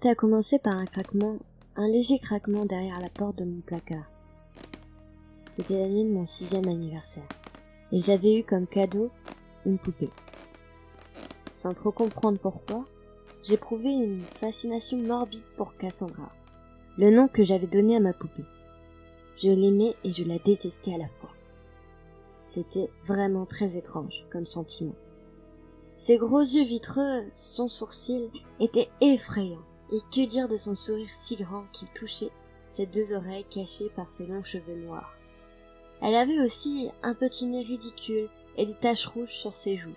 Tout a commencé par un léger craquement derrière la porte de mon placard. C'était la nuit de mon 6e anniversaire, et j'avais eu comme cadeau une poupée. Sans trop comprendre pourquoi, j'éprouvais une fascination morbide pour Cassandra, le nom que j'avais donné à ma poupée. Je l'aimais et je la détestais à la fois. C'était vraiment très étrange comme sentiment. Ses gros yeux vitreux, son sourcil était effrayant, et que dire de son sourire si grand qu'il touchait ses 2 oreilles cachées par ses longs cheveux noirs. Elle avait aussi un petit nez ridicule et des taches rouges sur ses joues.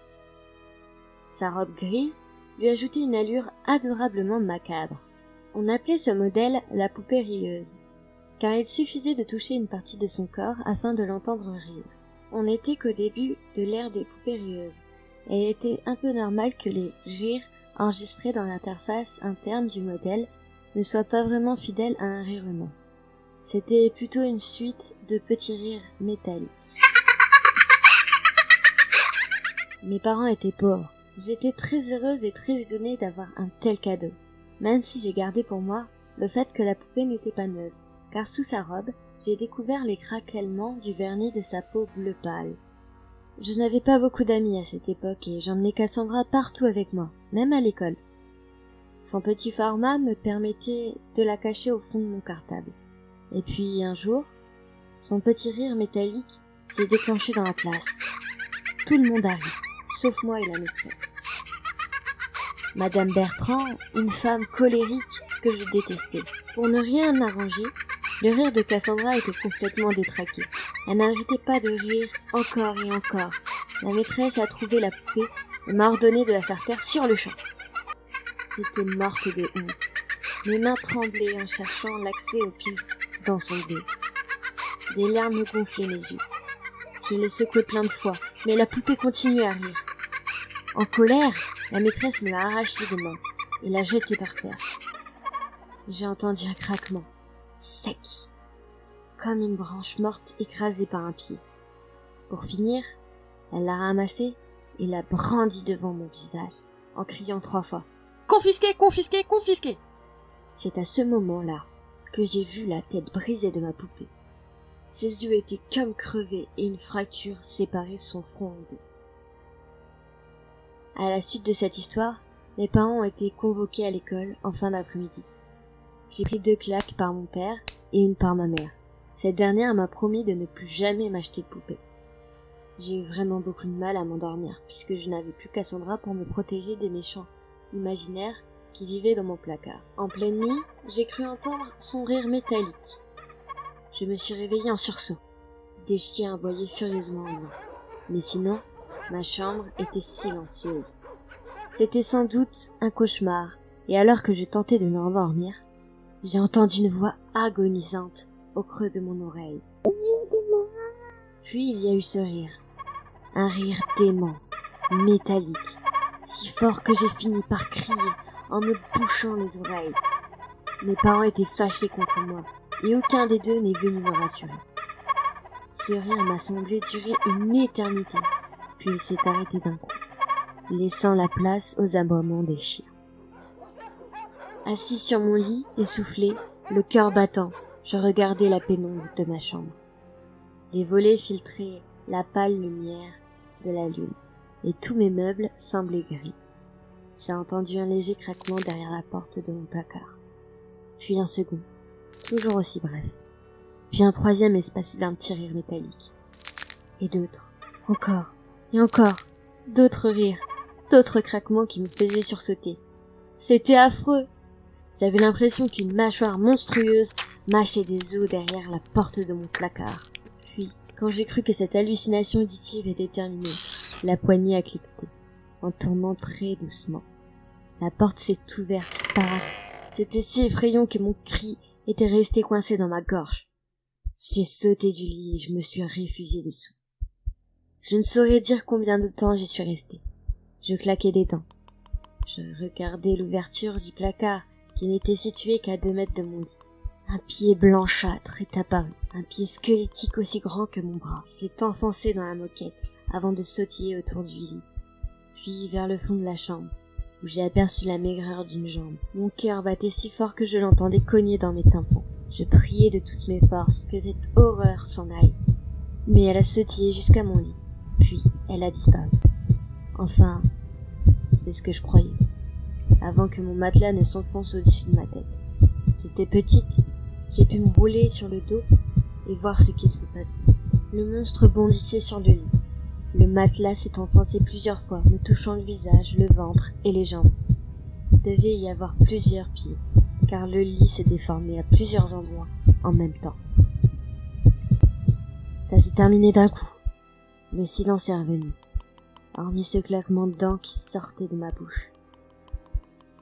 Sa robe grise lui ajoutait une allure adorablement macabre. On appelait ce modèle la poupée rieuse, car il suffisait de toucher une partie de son corps afin de l'entendre rire. On n'était qu'au début de l'ère des poupées rieuses, et il était un peu normal que les rires enregistrés dans l'interface interne du modèle ne soient pas vraiment fidèles à un rire humain. C'était plutôt une suite de petits rires métalliques. Mes parents étaient pauvres. J'étais très heureuse et très étonnée d'avoir un tel cadeau, même si j'ai gardé pour moi le fait que la poupée n'était pas neuve, car sous sa robe, j'ai découvert les craquements du vernis de sa peau bleu pâle. Je n'avais pas beaucoup d'amis à cette époque et j'emmenais Cassandra partout avec moi, même à l'école. Son petit format me permettait de la cacher au fond de mon cartable. Et puis un jour, son petit rire métallique s'est déclenché dans la classe. Tout le monde a ri, sauf moi et la maîtresse. Madame Bertrand, une femme colérique que je détestais. Pour ne rien arranger, le rire de Cassandra était complètement détraqué. Elle n'arrêtait pas de rire encore et encore. La maîtresse a trouvé la poupée et m'a ordonné de la faire taire sur le champ. J'étais morte de honte. Mes mains tremblaient en cherchant l'accès au pied dans son dos. Des larmes gonflaient mes yeux. Je l'ai secouée plein de fois, mais la poupée continuait à rire. En colère, la maîtresse me l'a arrachée des mains et l'a jetée par terre. J'ai entendu un craquement, sec, comme une branche morte écrasée par un pied. Pour finir, elle l'a ramassée et l'a brandie devant mon visage, en criant 3 fois. « Confisqué, confisqué, confisqué !» C'est à ce moment-là que j'ai vu la tête brisée de ma poupée. Ses yeux étaient comme crevés et une fracture séparait son front en deux. À la suite de cette histoire, mes parents ont été convoqués à l'école en fin d'après-midi. J'ai pris 2 claques par mon père et une par ma mère. Cette dernière m'a promis de ne plus jamais m'acheter de poupée. J'ai eu vraiment beaucoup de mal à m'endormir puisque je n'avais plus Cassandra pour me protéger des méchants imaginaires qui vivaient dans mon placard. En pleine nuit, j'ai cru entendre son rire métallique. Je me suis réveillée en sursaut. Des chiens aboyaient furieusement en moi. Mais sinon, ma chambre était silencieuse. C'était sans doute un cauchemar, et alors que je tentais de m'endormir, j'ai entendu une voix agonisante au creux de mon oreille. Puis il y a eu ce rire. Un rire dément, métallique, si fort que j'ai fini par crier en me bouchant les oreilles. Mes parents étaient fâchés contre moi, et aucun des deux n'est venu me rassurer. Ce rire m'a semblé durer une éternité, puis il s'est arrêté d'un coup, laissant la place aux aboiements des chiens. Assis sur mon lit, essoufflé, le cœur battant, je regardais la pénombre de ma chambre. Les volets filtraient la pâle lumière de la lune, et tous mes meubles semblaient gris. J'ai entendu un léger craquement derrière la porte de mon placard. Puis un second, toujours aussi bref. Puis un 3e espacé d'un petit rire métallique. Et d'autres, encore, et encore, d'autres rires, d'autres craquements qui me faisaient sursauter. C'était affreux! J'avais l'impression qu'une mâchoire monstrueuse mâchait des os derrière la porte de mon placard. Puis, quand j'ai cru que cette hallucination auditive était terminée, la poignée a cliqueté, en tournant très doucement. La porte s'est ouverte, paf! C'était si effrayant que mon cri était resté coincé dans ma gorge. J'ai sauté du lit et je me suis réfugiée dessous. Je ne saurais dire combien de temps j'y suis restée. Je claquais des dents. Je regardais l'ouverture du placard qui n'était située qu'à 2 mètres de mon lit. Un pied blanchâtre est apparu. Un pied squelettique aussi grand que mon bras s'est enfoncé dans la moquette avant de sautiller autour du lit, puis vers le fond de la chambre. où j'ai aperçu la maigreur d'une jambe. Mon cœur battait si fort que je l'entendais cogner dans mes tympans. Je priais de toutes mes forces que cette horreur s'en aille. Mais elle a sautillé jusqu'à mon lit. Puis, elle a disparu. Enfin, c'est ce que je croyais. Avant que mon matelas ne s'enfonce au-dessus de ma tête. J'étais petite, j'ai pu me rouler sur le dos et voir ce qu'il se passait. Le monstre bondissait sur le lit. Le matelas s'est enfoncé plusieurs fois, me touchant le visage, le ventre et les jambes. Il devait y avoir plusieurs pieds, car le lit se déformait à plusieurs endroits en même temps. Ça s'est terminé d'un coup. Le silence est revenu, hormis ce claquement de dents qui sortait de ma bouche.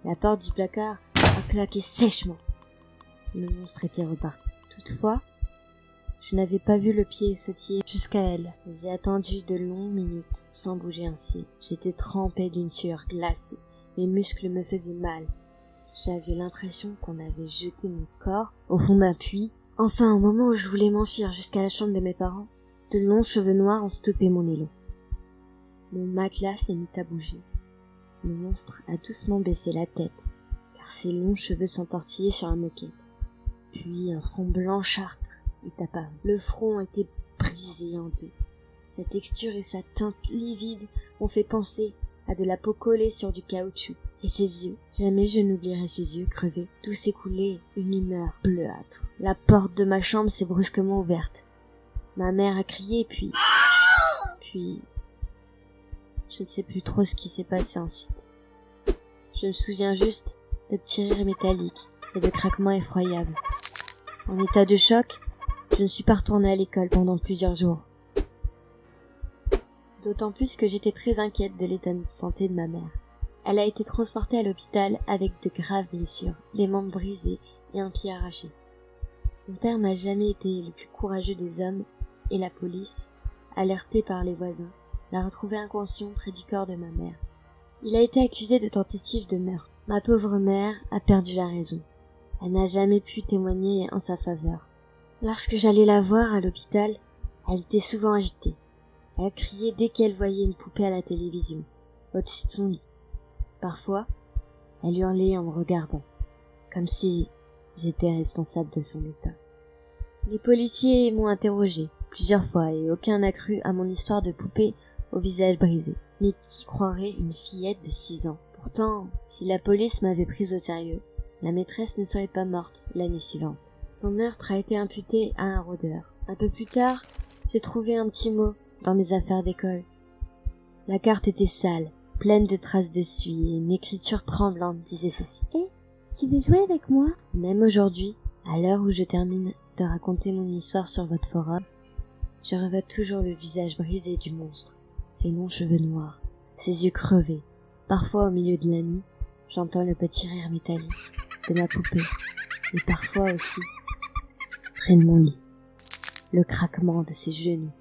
La porte du placard a claqué sèchement. Le monstre était reparti. Toutefois, je n'avais pas vu le pied sautiller jusqu'à elle. J'ai attendu de longues minutes sans bouger un cil. J'étais trempée d'une sueur glacée. Mes muscles me faisaient mal. J'avais l'impression qu'on avait jeté mon corps au fond d'un puits. Enfin, au moment où je voulais m'enfuir jusqu'à la chambre de mes parents, de longs cheveux noirs ont stoppé mon élan. Mon matelas s'est mis à bouger. Le monstre a doucement baissé la tête, car ses longs cheveux s'entortillaient sur la moquette. Puis un front blanchâtre est apparu. Le front était brisé en deux. Sa texture et sa teinte livide m'ont fait penser à de la peau collée sur du caoutchouc. Et ses yeux, jamais je n'oublierai ses yeux crevés, d'où s'écoulait une humeur bleuâtre. La porte de ma chambre s'est brusquement ouverte. Ma mère a crié, puis... Je ne sais plus trop ce qui s'est passé ensuite. Je me souviens juste de petits rires métalliques et de craquements effroyables. En état de choc, je ne suis pas retournée à l'école pendant plusieurs jours. D'autant plus que j'étais très inquiète de l'état de santé de ma mère. Elle a été transportée à l'hôpital avec de graves blessures, les membres brisés et un pied arraché. Mon père n'a jamais été le plus courageux des hommes et la police, alertée par les voisins, l'a retrouvé inconscient près du corps de ma mère. Il a été accusé de tentative de meurtre. Ma pauvre mère a perdu la raison. Elle n'a jamais pu témoigner en sa faveur. Lorsque j'allais la voir à l'hôpital, elle était souvent agitée. Elle criait dès qu'elle voyait une poupée à la télévision, au-dessus de son lit. Parfois, elle hurlait en me regardant, comme si j'étais responsable de son état. Les policiers m'ont interrogé plusieurs fois et aucun n'a cru à mon histoire de poupée au visage brisé. Mais qui croirait une fillette de 6 ans? Pourtant, si la police m'avait prise au sérieux, la maîtresse ne serait pas morte l'année suivante. Son meurtre a été imputé à un rôdeur. Un peu plus tard, j'ai trouvé un petit mot dans mes affaires d'école. La carte était sale, pleine de traces d'essuie, et une écriture tremblante disait ceci. « Hé, tu veux jouer avec moi ?» Même aujourd'hui, à l'heure où je termine de raconter mon histoire sur votre forum, je revois toujours le visage brisé du monstre, ses longs cheveux noirs, ses yeux crevés. Parfois, au milieu de la nuit, j'entends le petit rire métallique de ma poupée, et parfois aussi, près de mon lit, le craquement de ses genoux.